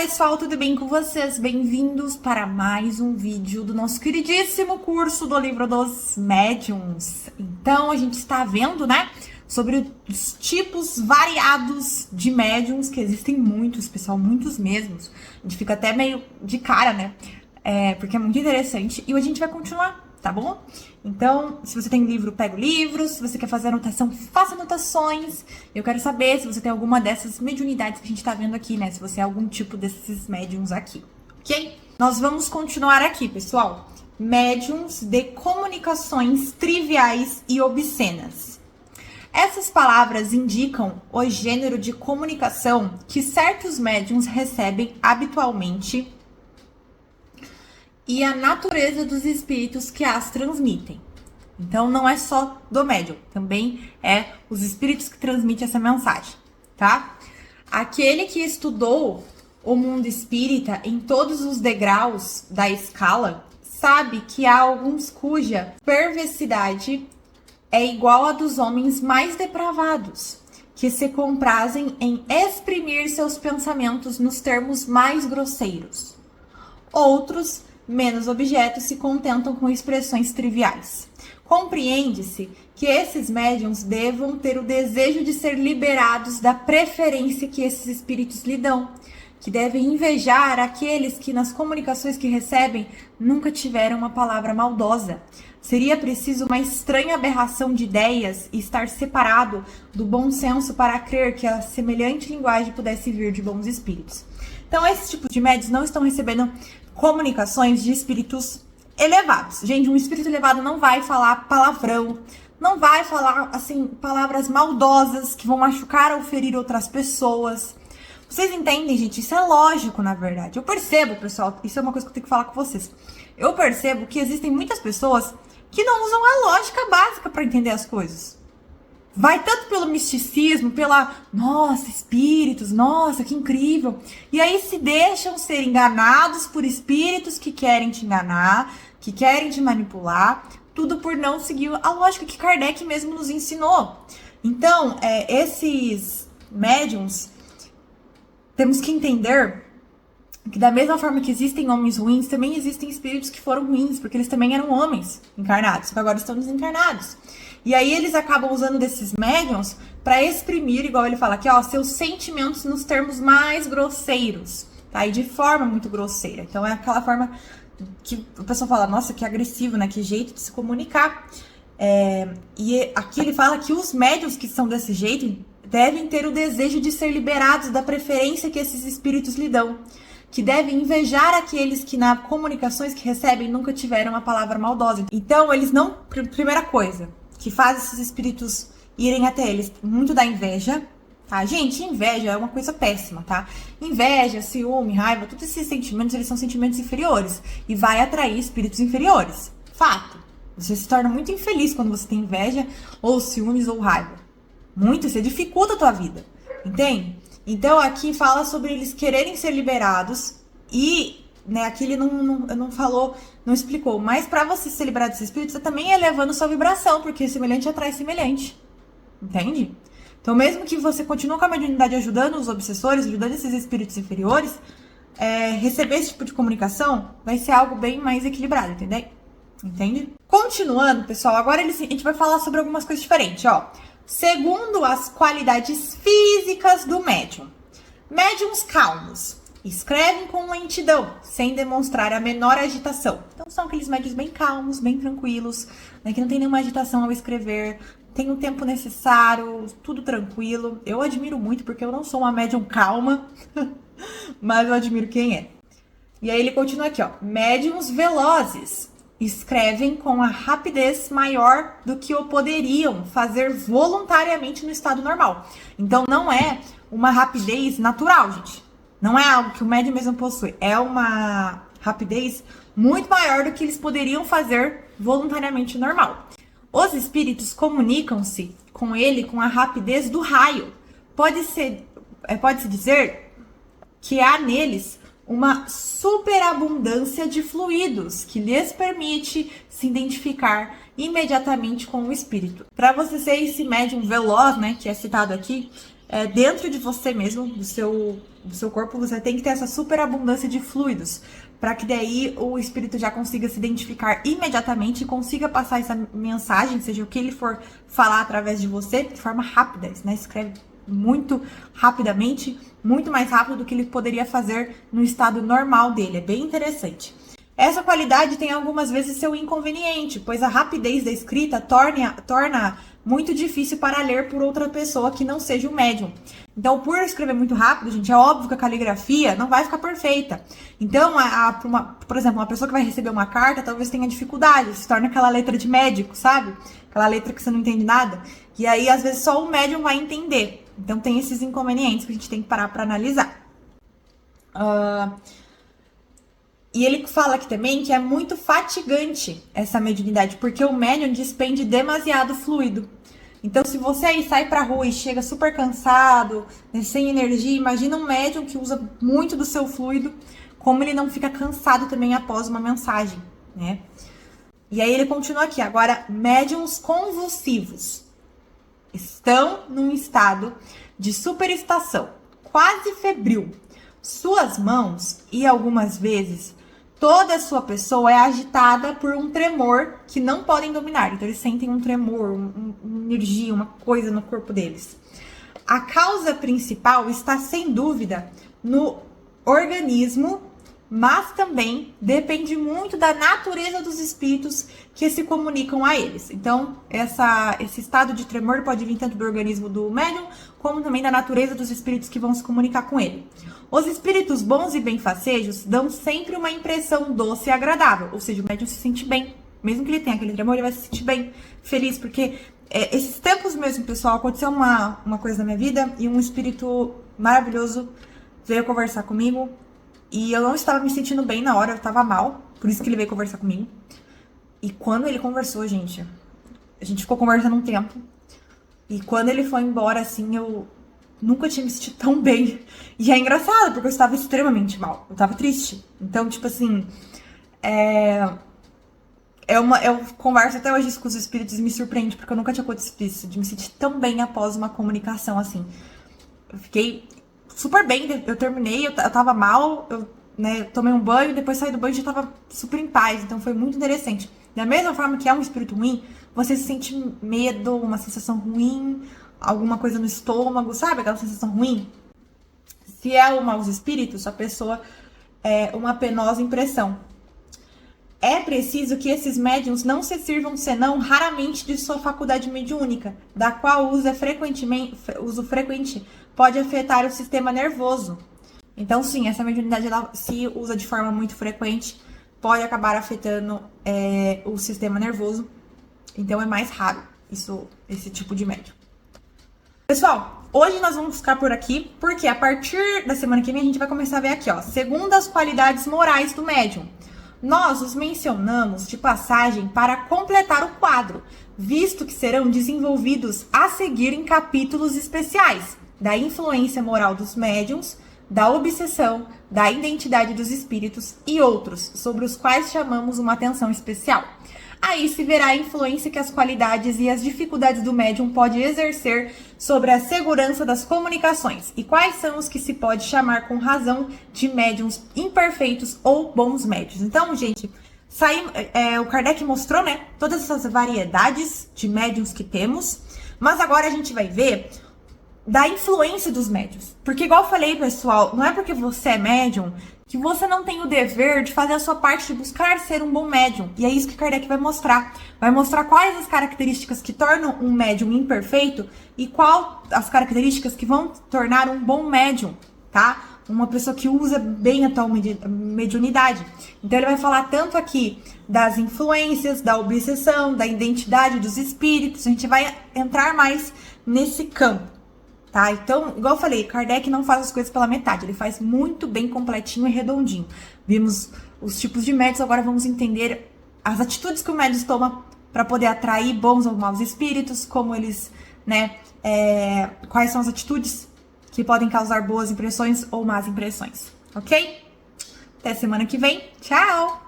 pessoal, tudo bem com vocês? Bem-vindos para mais um vídeo do nosso queridíssimo curso do Livro dos Médiuns. Então, a gente está vendo, né, sobre os tipos variados de médiuns, que existem muitos, pessoal, muitos mesmos. A gente fica até meio de cara, né, porque é muito interessante. E hoje a gente vai continuar, tá bom? Então, se você tem livro, pega o livro. Se você quer fazer anotação, faça anotações. Eu quero saber se você tem alguma dessas mediunidades que a gente tá vendo aqui, né? Se você é algum tipo desses médiums aqui, ok? Nós vamos continuar aqui, pessoal. Médiums de comunicações triviais e obscenas. Essas palavras indicam o gênero de comunicação que certos médiums recebem habitualmente e a natureza dos espíritos que as transmitem. Então, não é só do médium, também é os espíritos que transmitem essa mensagem, tá? Aquele que estudou o mundo espírita em todos os degraus da escala, sabe que há alguns cuja perversidade é igual a dos homens mais depravados, que se comprazem em exprimir seus pensamentos nos termos mais grosseiros. Outros, menos objetos, se contentam com expressões triviais. Compreende-se que esses médiuns devam ter o desejo de ser liberados da preferência que esses espíritos lhe dão, que devem invejar aqueles que nas comunicações que recebem nunca tiveram uma palavra maldosa. Seria preciso uma estranha aberração de ideias e estar separado do bom senso para crer que a semelhante linguagem pudesse vir de bons espíritos. Então, esses tipos de médiuns não estão recebendo comunicações de espíritos elevados. Gente, um espírito elevado não vai falar palavrão, não vai falar, assim, palavras maldosas que vão machucar ou ferir outras pessoas. Vocês entendem, gente? Isso é lógico, na verdade. Eu percebo, pessoal, isso é uma coisa que eu tenho que falar com vocês. Eu percebo que existem muitas pessoas que não usam a lógica básica para entender as coisas. Vai tanto pelo misticismo, nossa, espíritos, nossa, que incrível. E aí se deixam ser enganados por espíritos que querem te enganar, que querem te manipular, tudo por não seguir a lógica que Kardec mesmo nos ensinou. Então, esses médiums, temos que entender que da mesma forma que existem homens ruins, também existem espíritos que foram ruins, porque eles também eram homens encarnados, que agora estão desencarnados. E aí eles acabam usando desses médiums para exprimir, igual ele fala aqui, ó, seus sentimentos nos termos mais grosseiros, tá? E de forma muito grosseira. Então é aquela forma que o pessoal fala, nossa, que agressivo, né? Que jeito de se comunicar. E aqui ele fala que os médiums que são desse jeito devem ter o desejo de ser liberados da preferência que esses espíritos lhe dão, que devem invejar aqueles que nas comunicações que recebem nunca tiveram uma palavra maldosa. Então eles não, primeira coisa que faz esses espíritos irem até eles, muito da inveja, tá? Gente, inveja é uma coisa péssima, tá? Inveja, ciúme, raiva, todos esses sentimentos, eles são sentimentos inferiores e vai atrair espíritos inferiores. Fato. Você se torna muito infeliz quando você tem inveja, ou ciúmes, ou raiva. Muito, isso dificulta a tua vida, entende? Então, aqui fala sobre eles quererem ser liberados e, né, aqui ele não falou, não explicou, mas para você ser liberado desse espírito, você também é elevando sua vibração, porque semelhante atrai semelhante, entende? Então, mesmo que você continue com a mediunidade ajudando os obsessores, ajudando esses espíritos inferiores, receber esse tipo de comunicação vai ser algo bem mais equilibrado, entende? Continuando, pessoal, agora a gente vai falar sobre algumas coisas diferentes, ó. Segundo as qualidades físicas do médium. Médiums calmos escrevem com lentidão, sem demonstrar a menor agitação. Então são aqueles médiums bem calmos, bem tranquilos, né, que não tem nenhuma agitação ao escrever, tem o tempo necessário, tudo tranquilo. Eu admiro muito, porque eu não sou uma médium calma, mas eu admiro quem é. E aí ele continua aqui, ó. Médiums velozes escrevem com a rapidez maior do que o poderiam fazer voluntariamente no estado normal. Então, não é uma rapidez natural, gente. Não é algo que o médium mesmo possui. É uma rapidez muito maior do que eles poderiam fazer voluntariamente normal. Os espíritos comunicam-se com ele com a rapidez do raio. Pode-se dizer que há neles uma superabundância de fluidos que lhes permite se identificar imediatamente com o espírito. Para você ser esse médium veloz, né, que é citado aqui, dentro de você mesmo, do seu corpo, você tem que ter essa superabundância de fluidos, para que daí o espírito já consiga se identificar imediatamente e consiga passar essa mensagem, seja o que ele for falar através de você, de forma rápida, né? Escreve muito rapidamente, muito mais rápido do que ele poderia fazer no estado normal dele. É bem interessante. Essa qualidade tem algumas vezes seu inconveniente, pois a rapidez da escrita torna muito difícil para ler por outra pessoa que não seja um médium. Então, por escrever muito rápido, gente, é óbvio que a caligrafia não vai ficar perfeita. Então, por exemplo, uma pessoa que vai receber uma carta talvez tenha dificuldade, se torna aquela letra de médico, sabe? Aquela letra que você não entende nada. E aí, às vezes, só o médium vai entender. Então, tem esses inconvenientes que a gente tem que parar para analisar. E ele fala aqui também que é muito fatigante essa mediunidade, porque o médium despende demasiado fluido. Então, se você aí sai pra rua e chega super cansado, né, sem energia, imagina um médium que usa muito do seu fluido, como ele não fica cansado também após uma mensagem, né? E aí ele continua aqui, agora, médiums convulsivos estão num estado de superestação, quase febril. Suas mãos, e algumas vezes toda a sua pessoa, é agitada por um tremor que não podem dominar. Então eles sentem um tremor, uma energia, uma coisa no corpo deles. A causa principal está, sem dúvida, no organismo, mas também depende muito da natureza dos espíritos que se comunicam a eles. Então, esse estado de tremor pode vir tanto do organismo do médium, como também da natureza dos espíritos que vão se comunicar com ele. Os espíritos bons e benfacejos dão sempre uma impressão doce e agradável, ou seja, o médium se sente bem. Mesmo que ele tenha aquele tremor, ele vai se sentir bem, feliz, porque esses tempos mesmo, pessoal, aconteceu uma coisa na minha vida e um espírito maravilhoso veio conversar comigo. E eu não estava me sentindo bem na hora, eu estava mal, por isso que ele veio conversar comigo. E quando ele conversou, gente, a gente ficou conversando um tempo. E quando ele foi embora, assim, eu nunca tinha me sentido tão bem. E é engraçado, porque eu estava extremamente mal, eu estava triste. Então, tipo assim, eu converso até hoje com os espíritos e me surpreende, porque eu nunca tinha acontecido isso, de me sentir tão bem após uma comunicação, assim. Eu fiquei super bem, eu terminei, eu tava mal, eu tomei um banho, depois saí do banho e já tava super em paz, então foi muito interessante. Da mesma forma que é um espírito ruim, você sente medo, uma sensação ruim, alguma coisa no estômago, sabe? Aquela sensação ruim. Se é um maus espíritos, a pessoa é uma penosa impressão. É preciso que esses médiuns não se sirvam senão raramente de sua faculdade mediúnica, da qual uso frequente pode afetar o sistema nervoso. Então, sim, essa mediunidade, ela se usa de forma muito frequente, pode acabar afetando o sistema nervoso. Então, é mais raro esse tipo de médium. Pessoal, hoje nós vamos ficar por aqui, porque a partir da semana que vem a gente vai começar a ver aqui, ó, segundo as qualidades morais do médium. Nós os mencionamos de passagem para completar o quadro, visto que serão desenvolvidos a seguir em capítulos especiais da influência moral dos médiuns, da obsessão, da identidade dos espíritos e outros, sobre os quais chamamos uma atenção especial. Aí se verá a influência que as qualidades e as dificuldades do médium pode exercer sobre a segurança das comunicações e quais são os que se pode chamar com razão de médiums imperfeitos ou bons médiums. Então, gente, o Kardec mostrou, né, todas essas variedades de médiums que temos, mas agora a gente vai ver da influência dos médiums. Porque, igual eu falei, pessoal, não é porque você é médium que você não tem o dever de fazer a sua parte de buscar ser um bom médium. E é isso que Kardec vai mostrar. Vai mostrar quais as características que tornam um médium imperfeito e quais as características que vão tornar um bom médium, tá? Uma pessoa que usa bem a tal mediunidade. Então ele vai falar tanto aqui das influências, da obsessão, da identidade dos espíritos. A gente vai entrar mais nesse campo. Tá? Então, igual eu falei, Kardec não faz as coisas pela metade, ele faz muito bem completinho e redondinho. Vimos os tipos de médios, agora vamos entender as atitudes que o médium toma para poder atrair bons ou maus espíritos, como eles, quais são as atitudes que podem causar boas impressões ou más impressões, ok? Até semana que vem, tchau!